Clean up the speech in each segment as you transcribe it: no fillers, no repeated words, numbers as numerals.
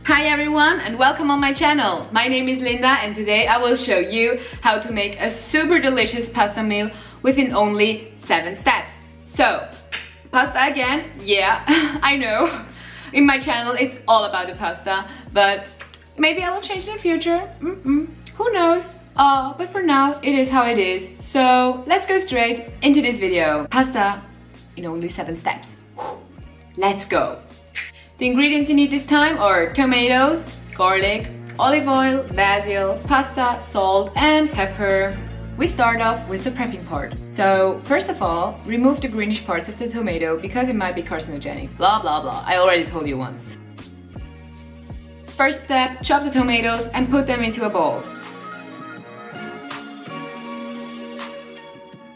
Hi everyone and welcome on my channel. My name is Linda and today I will show you how to make a super delicious pasta meal within only 7 steps. So, pasta again, yeah, I know. In my channel it's all about the pasta, but maybe I will change in the future. Who knows? But for now it is how it is. So let's go straight into this video. Pasta in only 7 steps. Let's go. The ingredients you need this time are tomatoes, garlic, olive oil, basil, pasta, salt and pepper. We start off with the prepping part. So first of all, remove the greenish parts of the tomato because it might be carcinogenic. Blah blah blah, I already told you once. First step, chop the tomatoes and put them into a bowl.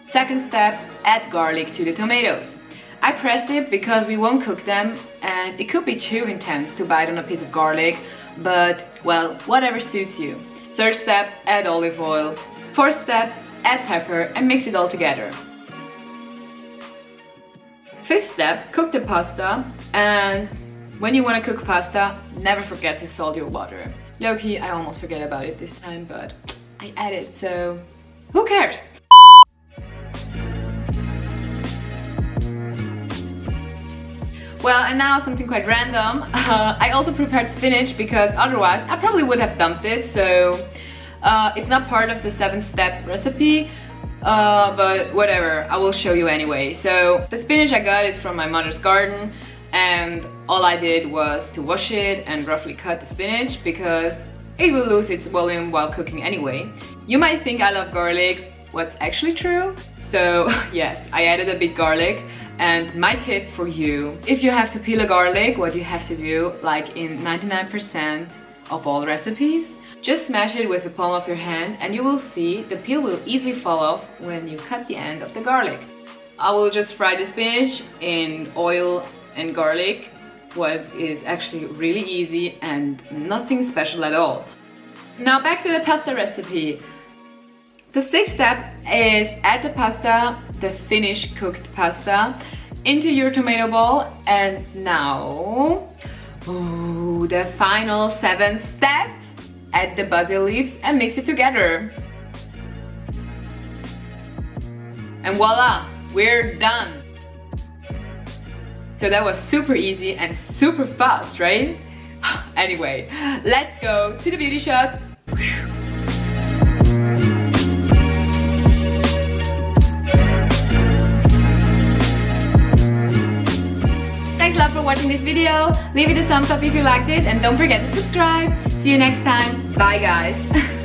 Second step, add garlic to the tomatoes. I pressed it because we won't cook them and it could be too intense to bite on a piece of garlic, but well, whatever suits you. Third step, add olive oil. Fourth step, add pepper and mix it all together. Fifth step, cook the pasta, and when you want to cook pasta, never forget to salt your water. Low-key, I almost forget about it this time, but I added, so who cares? Well, and now something quite random. I also prepared spinach because otherwise I probably would have dumped it, so it's not part of the 7-step recipe, but whatever, I will show you anyway. So the spinach I got is from my mother's garden and all I did was to wash it and roughly cut the spinach because it will lose its volume while cooking anyway. You might think I love garlic. What's actually true? So yes, I added a bit garlic. And my tip for you, if you have to peel a garlic, what you have to do, like in 99% of all recipes, just smash it with the palm of your hand and you will see the peel will easily fall off when you cut the end of the garlic. I will just fry the spinach in oil and garlic, what is actually really easy and nothing special at all. Now back to the pasta recipe. The 6th step is add the pasta, the finished cooked pasta, into your tomato bowl, and now the final 7th step, add the basil leaves and mix it together. And voila, we're done. So that was super easy and super fast, right? Anyway, let's go to the beauty shots. Thanks a lot for watching this video. Leave it a thumbs up if you liked it and don't forget to subscribe. See you next time. Bye guys.